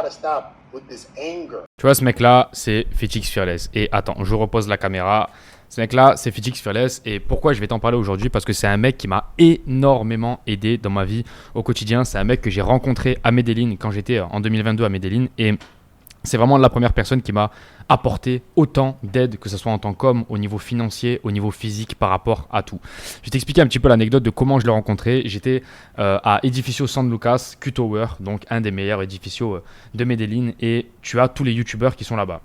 Tu vois, ce mec-là, c'est Fitix Fearless. Et attends, je repose la caméra. Ce mec-là, c'est Fitix Fearless. Et pourquoi je vais t'en parler aujourd'hui? Parce que c'est un mec qui m'a énormément aidé dans ma vie au quotidien. C'est un mec que j'ai rencontré à Medellín quand j'étais en 2022 à Medellín. Et c'est vraiment la première personne qui m'a apporté autant d'aide, que ce soit en tant qu'homme, au niveau financier, au niveau physique, par rapport à tout. Je vais t'expliquer un petit peu l'anecdote de comment je l'ai rencontré. J'étais à Edificio San Lucas, Q-Tower, donc un des meilleurs édificios de Medellín, et tu as tous les youtubeurs qui sont là-bas.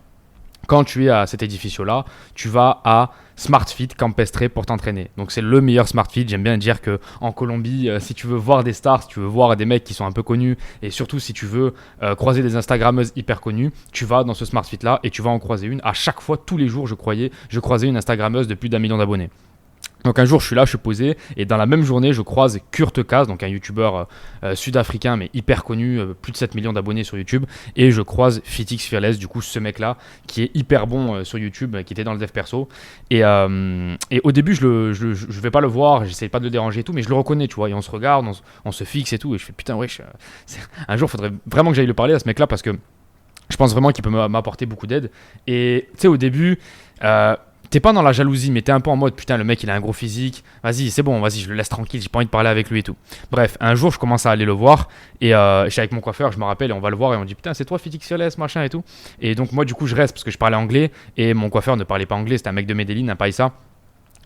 Quand tu es à cet édificio-là, tu vas à SmartFit Campestre pour t'entraîner. Donc c'est le meilleur SmartFit. J'aime bien dire qu'en Colombie, si tu veux voir des stars, si tu veux voir des mecs qui sont un peu connus, et surtout si tu veux croiser des Instagrammeuses hyper connues, tu vas dans ce SmartFit-là et tu vas en croiser une. À chaque fois, tous les jours, je croisais une Instagrammeuse de plus d'1 million d'abonnés. Donc un jour je suis là, je suis posé, et dans la même journée je croise Kurt Kaz, donc un youtubeur sud-africain mais hyper connu, plus de 7 millions d'abonnés sur YouTube, et je croise Fitix Fearless, du coup ce mec là qui est hyper bon sur YouTube, qui était dans le dev perso, et au début je vais pas le voir, j'essaie pas de le déranger et tout, mais je le reconnais, tu vois, et on se regarde, on se fixe et tout, et je fais putain ouais, un jour faudrait vraiment que j'aille le parler à ce mec là, parce que je pense vraiment qu'il peut m'apporter beaucoup d'aide. Et tu sais, au début t'es pas dans la jalousie, mais t'es un peu en mode putain, le mec il a un gros physique, vas-y c'est bon, vas-y je le laisse tranquille, j'ai pas envie de parler avec lui et tout. Bref, un jour je commence à aller le voir, et je suis avec mon coiffeur, je me rappelle, et on va le voir et on dit putain c'est toi Fitix Fearless machin et tout. Et donc moi du coup je reste parce que je parlais anglais, et mon coiffeur ne parlait pas anglais, c'était un mec de Medellín, un païssa.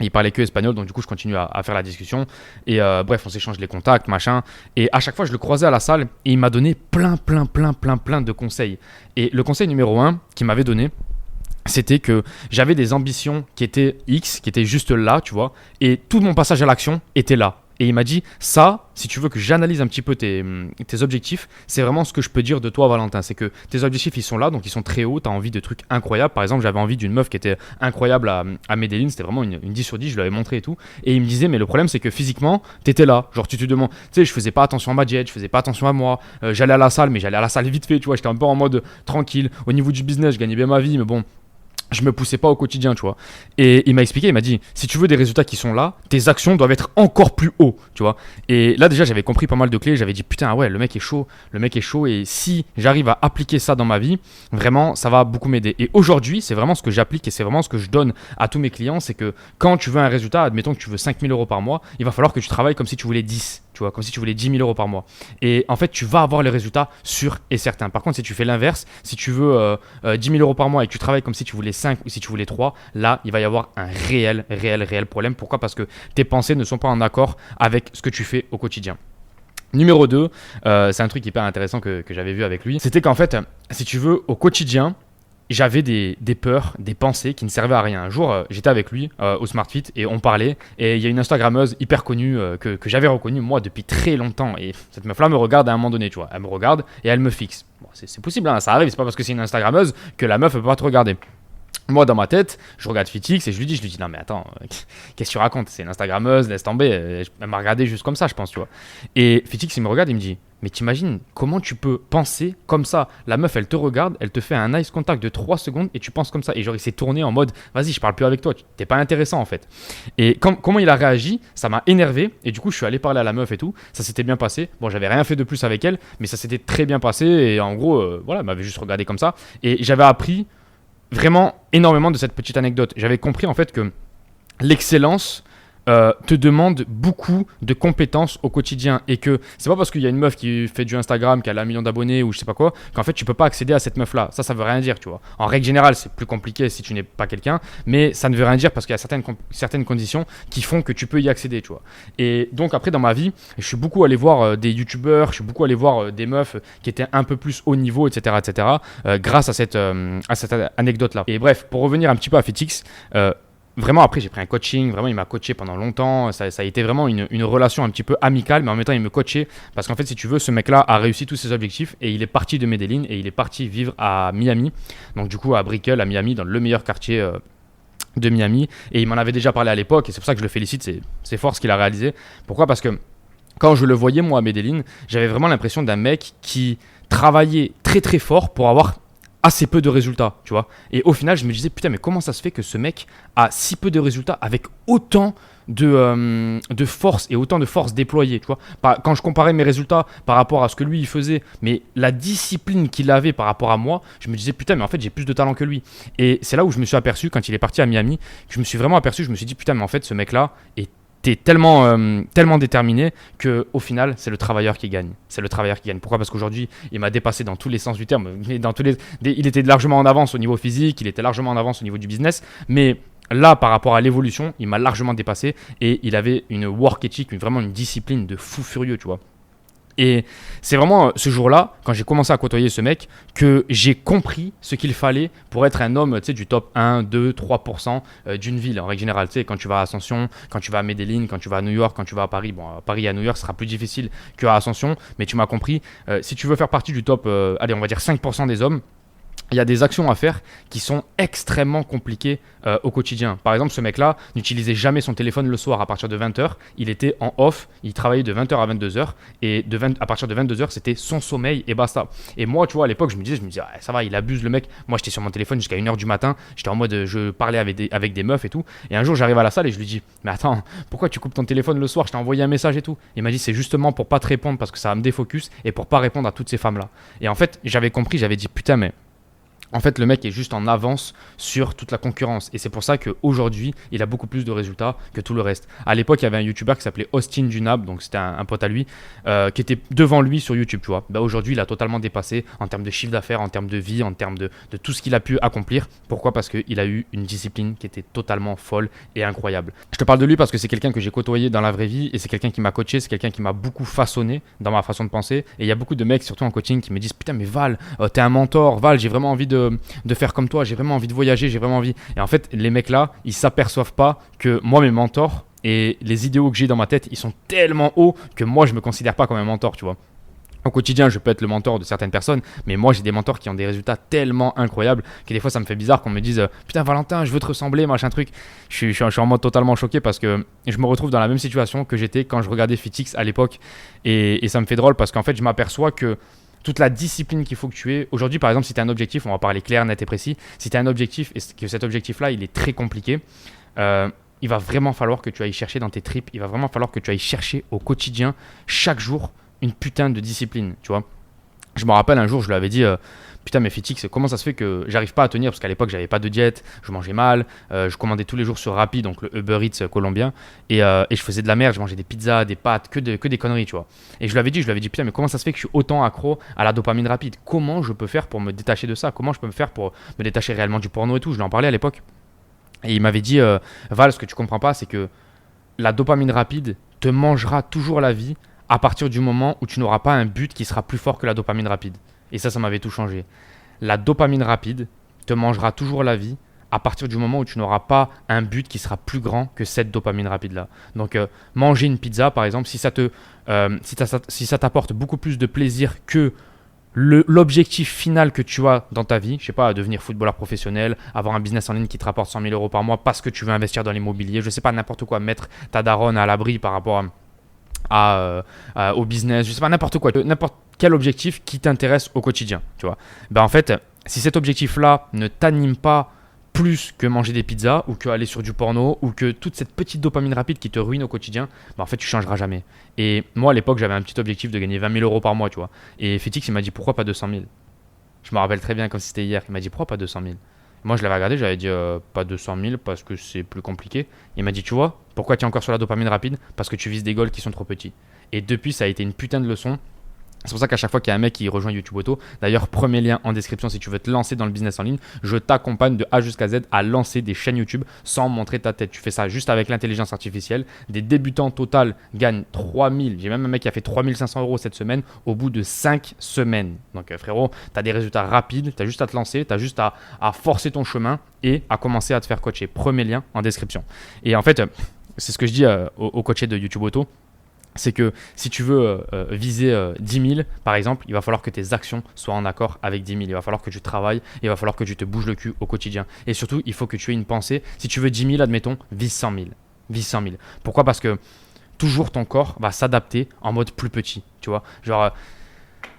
Il parlait que espagnol, donc du coup je continue à faire la discussion, et bref on s'échange les contacts machin, et à chaque fois je le croisais à la salle et il m'a donné plein de conseils. Et le conseil numéro 1 qu'il m'avait donné, c'était que j'avais des ambitions qui étaient X, qui étaient juste là, tu vois, et tout mon passage à l'action était là. Et il m'a dit, ça, si tu veux que j'analyse un petit peu tes objectifs, c'est vraiment ce que je peux dire de toi, Valentin. C'est que tes objectifs, ils sont là, donc ils sont très hauts, tu as envie de trucs incroyables. Par exemple, j'avais envie d'une meuf qui était incroyable à Medellín, c'était vraiment une 10 sur 10, je lui avais montré et tout. Et il me disait, mais le problème, c'est que physiquement, tu étais là. Genre, tu te demandes, tu sais, je faisais pas attention à ma diète, je faisais pas attention à moi. J'allais à la salle, mais j'allais à la salle vite fait, tu vois, j'étais un peu en mode tranquille. Au niveau du business, je gagnais bien ma vie, mais bon, je me poussais pas au quotidien, tu vois. Et il m'a expliqué, il m'a dit, si tu veux des résultats qui sont là, tes actions doivent être encore plus haut, tu vois. Et là déjà, j'avais compris pas mal de clés, j'avais dit putain, ouais, le mec est chaud, et si j'arrive à appliquer ça dans ma vie, vraiment, ça va beaucoup m'aider. Et aujourd'hui, c'est vraiment ce que j'applique, et c'est vraiment ce que je donne à tous mes clients, c'est que quand tu veux un résultat, admettons que tu veux 5 000 euros par mois, il va falloir que tu travailles comme si tu voulais 10. Tu vois, comme si tu voulais 10 000 euros par mois. Et en fait, tu vas avoir les résultats sûrs et certains. Par contre, si tu fais l'inverse, si tu veux 10 000 euros par mois et que tu travailles comme si tu voulais 5 ou si tu voulais 3, là, il va y avoir un réel problème. Pourquoi? Parce que tes pensées ne sont pas en accord avec ce que tu fais au quotidien. Numéro 2, c'est un truc hyper intéressant que j'avais vu avec lui. C'était qu'en fait, si tu veux, au quotidien, j'avais des peurs, des pensées qui ne servaient à rien. Un jour, j'étais avec lui au SmartFit et on parlait. Et il y a une Instagrammeuse hyper connue que j'avais reconnue moi depuis très longtemps. Et cette meuf-là me regarde à un moment donné, tu vois. Elle me regarde et elle me fixe. Bon, c'est possible, hein, ça arrive. C'est pas parce que c'est une Instagrammeuse que la meuf ne peut pas te regarder. Moi, dans ma tête, je regarde Fitix et je lui dis non mais attends, qu'est-ce que tu racontes? C'est une Instagrammeuse, laisse tomber. Elle m'a regardé juste comme ça, je pense, tu vois. Et Fitix, il me regarde et il me dit, mais t'imagines comment tu peux penser comme ça? La meuf, elle te regarde, elle te fait un nice contact de 3 secondes et tu penses comme ça. Et genre, il s'est tourné en mode, vas-y, je parle plus avec toi, t'es pas intéressant en fait. Et comment il a réagi, ça m'a énervé. Et du coup, je suis allé parler à la meuf et tout. Ça s'était bien passé. Bon, j'avais rien fait de plus avec elle, mais ça s'était très bien passé. Et en gros, voilà, elle m'avait juste regardé comme ça. Et j'avais appris vraiment énormément de cette petite anecdote. J'avais compris en fait que l'excellence te demande beaucoup de compétences au quotidien, et que c'est pas parce qu'il y a une meuf qui fait du Instagram, qui a 1 million d'abonnés ou je sais pas quoi, qu'en fait tu peux pas accéder à cette meuf là. Ça veut rien dire, tu vois. En règle générale, c'est plus compliqué si tu n'es pas quelqu'un, mais ça ne veut rien dire parce qu'il y a certaines conditions qui font que tu peux y accéder, tu vois. Et donc après dans ma vie, je suis beaucoup allé voir des youtubeurs, je suis beaucoup allé voir des meufs qui étaient un peu plus haut niveau, etc., grâce à cette anecdote là. Et bref, pour revenir un petit peu à Fitix, vraiment, après, j'ai pris un coaching. Vraiment, il m'a coaché pendant longtemps. Ça a été vraiment une relation un petit peu amicale, mais en même temps, il me coachait. Parce qu'en fait, si tu veux, ce mec-là a réussi tous ses objectifs et il est parti de Medellín et il est parti vivre à Miami. Donc, du coup, à Brickell, à Miami, dans le meilleur quartier de Miami. Et il m'en avait déjà parlé à l'époque et c'est pour ça que je le félicite. C'est fort ce qu'il a réalisé. Pourquoi? Parce que quand je le voyais, moi, à Medellín, j'avais vraiment l'impression d'un mec qui travaillait très, très fort pour avoir assez peu de résultats, tu vois. Et au final, je me disais, putain, mais comment ça se fait que ce mec a si peu de résultats avec autant de force et autant de force déployée, tu vois. Quand je comparais mes résultats par rapport à ce que lui, il faisait, mais la discipline qu'il avait par rapport à moi, je me disais, putain, mais en fait, j'ai plus de talent que lui. Et c'est là où je me suis aperçu, quand il est parti à Miami, que je me suis vraiment aperçu, je me suis dit, putain, mais en fait, ce mec-là est t'es tellement déterminé qu'au final, c'est le travailleur qui gagne. C'est le travailleur qui gagne. Pourquoi ? Parce qu'aujourd'hui, il m'a dépassé dans tous les sens du terme. Mais il était largement en avance au niveau physique, il était largement en avance au niveau du business. Mais là, par rapport à l'évolution, il m'a largement dépassé et il avait une work ethic, vraiment une discipline de fou furieux, tu vois. Et c'est vraiment ce jour-là, quand j'ai commencé à côtoyer ce mec, que j'ai compris ce qu'il fallait pour être un homme du top 1, 2, 3% d'une ville en règle générale. Tu sais, quand tu vas à Ascension, quand tu vas à Medellín, quand tu vas à New York, quand tu vas à Paris. Bon, à Paris et à New York, ce sera plus difficile qu'à Ascension, mais tu m'as compris. Si tu veux faire partie du top, allez, on va dire 5% des hommes, il y a des actions à faire qui sont extrêmement compliquées au quotidien. Par exemple, ce mec-là n'utilisait jamais son téléphone le soir à partir de 20h. Il était en off, il travaillait de 20h à 22h. Et à partir de 22h, c'était son sommeil et basta. Et moi, tu vois, à l'époque, je me disais, ah, ça va, il abuse le mec. Moi, j'étais sur mon téléphone jusqu'à 1h du matin. J'étais en mode, je parlais avec des meufs et tout. Et un jour, j'arrive à la salle et je lui dis, mais attends, pourquoi tu coupes ton téléphone le soir ? Je t'ai envoyé un message et tout. Il m'a dit, c'est justement pour pas te répondre parce que ça va me défocus et pour pas répondre à toutes ces femmes-là. Et en fait, j'avais compris, j'avais dit, putain, mais en fait, le mec est juste en avance sur toute la concurrence. Et c'est pour ça qu'aujourd'hui, il a beaucoup plus de résultats que tout le reste. À l'époque, il y avait un YouTuber qui s'appelait Austin Dunab, donc c'était un pote à lui, qui était devant lui sur YouTube, tu vois. Bah, aujourd'hui, il a totalement dépassé en termes de chiffre d'affaires, en termes de vie, en termes de tout ce qu'il a pu accomplir. Pourquoi ? Parce qu'il a eu une discipline qui était totalement folle et incroyable. Je te parle de lui parce que c'est quelqu'un que j'ai côtoyé dans la vraie vie et c'est quelqu'un qui m'a coaché, c'est quelqu'un qui m'a beaucoup façonné dans ma façon de penser. Et il y a beaucoup de mecs, surtout en coaching, qui me disent « Putain, mais Val, t'es un mentor. Val, j'ai vraiment envie de faire comme toi, j'ai vraiment envie de voyager, j'ai vraiment envie. » Et en fait, les mecs là, ils s'aperçoivent pas que moi, mes mentors et les idéaux que j'ai dans ma tête, ils sont tellement hauts que moi, je me considère pas comme un mentor, tu vois. Au quotidien, je peux être le mentor de certaines personnes, mais moi, j'ai des mentors qui ont des résultats tellement incroyables que des fois, ça me fait bizarre qu'on me dise putain, Valentin, je veux te ressembler, machin truc. Je suis en mode totalement choqué parce que je me retrouve dans la même situation que j'étais quand je regardais FitX à l'époque. Et ça me fait drôle parce qu'en fait, je m'aperçois que toute la discipline qu'il faut que tu aies. Aujourd'hui, par exemple, si tu as un objectif, on va parler clair, net et précis. Si tu as un objectif et que cet objectif-là, il est très compliqué, il va vraiment falloir que tu ailles chercher dans tes tripes. Il va vraiment falloir que tu ailles chercher au quotidien, chaque jour, une putain de discipline, tu vois. Je me rappelle un jour, je lui avais dit putain, mais FitX, comment ça se fait que j'arrive pas à tenir ? Parce qu'à l'époque, j'avais pas de diète, je mangeais mal, je commandais tous les jours sur Rappi, donc le Uber Eats colombien, et je faisais de la merde, je mangeais des pizzas, des pâtes, que des conneries, tu vois. Et je lui avais dit, putain, mais comment ça se fait que je suis autant accro à la dopamine rapide ? Comment je peux faire pour me détacher de ça ? Comment je peux me faire pour me détacher réellement du porno et tout ? Je lui en parlais à l'époque. Et il m'avait dit, Val, ce que tu comprends pas, c'est que la dopamine rapide te mangera toujours la vie à partir du moment où tu n'auras pas un but qui sera plus fort que la dopamine rapide. Et ça m'avait tout changé. La dopamine rapide te mangera toujours la vie à partir du moment où tu n'auras pas un but qui sera plus grand que cette dopamine rapide-là. Donc, manger une pizza, par exemple, si ça t'apporte beaucoup plus de plaisir que l'objectif final que tu as dans ta vie, je sais pas, devenir footballeur professionnel, avoir un business en ligne qui te rapporte 100 000 euros par mois parce que tu veux investir dans l'immobilier, je sais pas, n'importe quoi, mettre ta daronne à l'abri par rapport au business, je sais pas, n'importe quoi, n'importe quel objectif qui t'intéresse au quotidien, tu vois. Ben en fait, si cet objectif-là ne t'anime pas plus que manger des pizzas ou que aller sur du porno ou que toute cette petite dopamine rapide qui te ruine au quotidien, ben en fait, tu changeras jamais. Et moi, à l'époque, j'avais un petit objectif de gagner 20 000 euros par mois, tu vois. Et FitX, il m'a dit pourquoi pas 200 000 ? Je me rappelle très bien comme si c'était hier. Il m'a dit pourquoi pas 200 000 ? Moi, je l'avais regardé, j'avais dit pas 200 000 parce que c'est plus compliqué. Il m'a dit, tu vois, pourquoi tu es encore sur la dopamine rapide ? Parce que tu vises des goals qui sont trop petits. Et depuis, ça a été une putain de leçon. C'est pour ça qu'à chaque fois qu'il y a un mec qui rejoint YouTube Auto, d'ailleurs, premier lien en description si tu veux te lancer dans le business en ligne, je t'accompagne de A jusqu'à Z à lancer des chaînes YouTube sans montrer ta tête. Tu fais ça juste avec l'intelligence artificielle. Des débutants total gagnent 3000. J'ai même un mec qui a fait 3500 euros cette semaine au bout de 5 semaines. Donc frérot, tu as des résultats rapides, tu as juste à te lancer, tu as juste à forcer ton chemin et à commencer à te faire coacher. Premier lien en description. Et en fait, c'est ce que je dis aux coachés de YouTube Auto. C'est que si tu veux viser 10 000, par exemple, il va falloir que tes actions soient en accord avec 10 000. Il va falloir que tu travailles, il va falloir que tu te bouges le cul au quotidien. Et surtout, il faut que tu aies une pensée. Si tu veux 10 000, admettons, vise 100 000. Vise 100 000. Pourquoi ? Parce que toujours ton corps va s'adapter en mode plus petit. Tu vois, genre,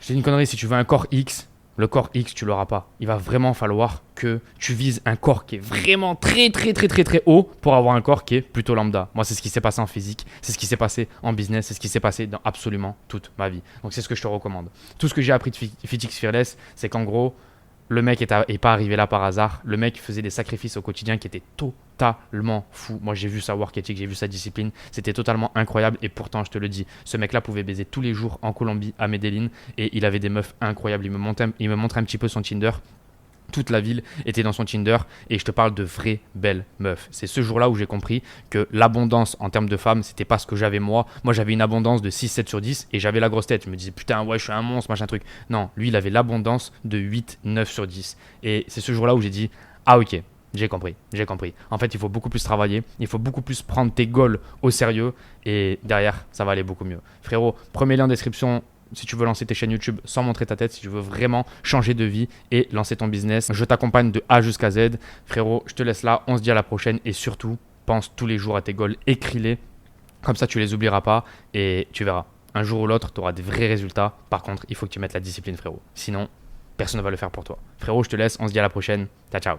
je te dis une connerie, si tu veux un corps X, le corps X, tu l'auras pas. Il va vraiment falloir que tu vises un corps qui est vraiment très, très, très, très, très haut pour avoir un corps qui est plutôt lambda. Moi, c'est ce qui s'est passé en physique, c'est ce qui s'est passé en business, c'est ce qui s'est passé dans absolument toute ma vie. Donc, c'est ce que je te recommande. Tout ce que j'ai appris de FitX Fearless, c'est qu'en gros, le mec est pas arrivé là par hasard. Le mec faisait des sacrifices au quotidien qui étaient totalement fous. Moi, j'ai vu sa work ethic, j'ai vu sa discipline. C'était totalement incroyable. Et pourtant, je te le dis, ce mec-là pouvait baiser tous les jours en Colombie, à Medellín. Et il avait des meufs incroyables. Il me montrait un petit peu son Tinder. Toute la ville était dans son Tinder et je te parle de vraies belles meufs. C'est ce jour-là où j'ai compris que l'abondance en termes de femmes, c'était pas ce que j'avais moi. Moi, j'avais une abondance de 6-7 sur 10 et j'avais la grosse tête. Je me disais putain, ouais, je suis un monstre, machin truc. Non, lui, il avait l'abondance de 8-9 sur 10. Et c'est ce jour-là où j'ai dit ah ok, j'ai compris, j'ai compris. En fait, il faut beaucoup plus travailler, il faut beaucoup plus prendre tes goals au sérieux et derrière, ça va aller beaucoup mieux. Frérot, premier lien en description. Si tu veux lancer tes chaînes YouTube sans montrer ta tête, si tu veux vraiment changer de vie et lancer ton business, je t'accompagne de A jusqu'à Z. Frérot, je te laisse là, on se dit à la prochaine et surtout, pense tous les jours à tes goals, écris-les, comme ça tu les oublieras pas et tu verras. Un jour ou l'autre, tu auras des vrais résultats. Par contre, il faut que tu mettes la discipline, frérot. Sinon, personne ne va le faire pour toi. Frérot, je te laisse, on se dit à la prochaine. Ciao, ciao.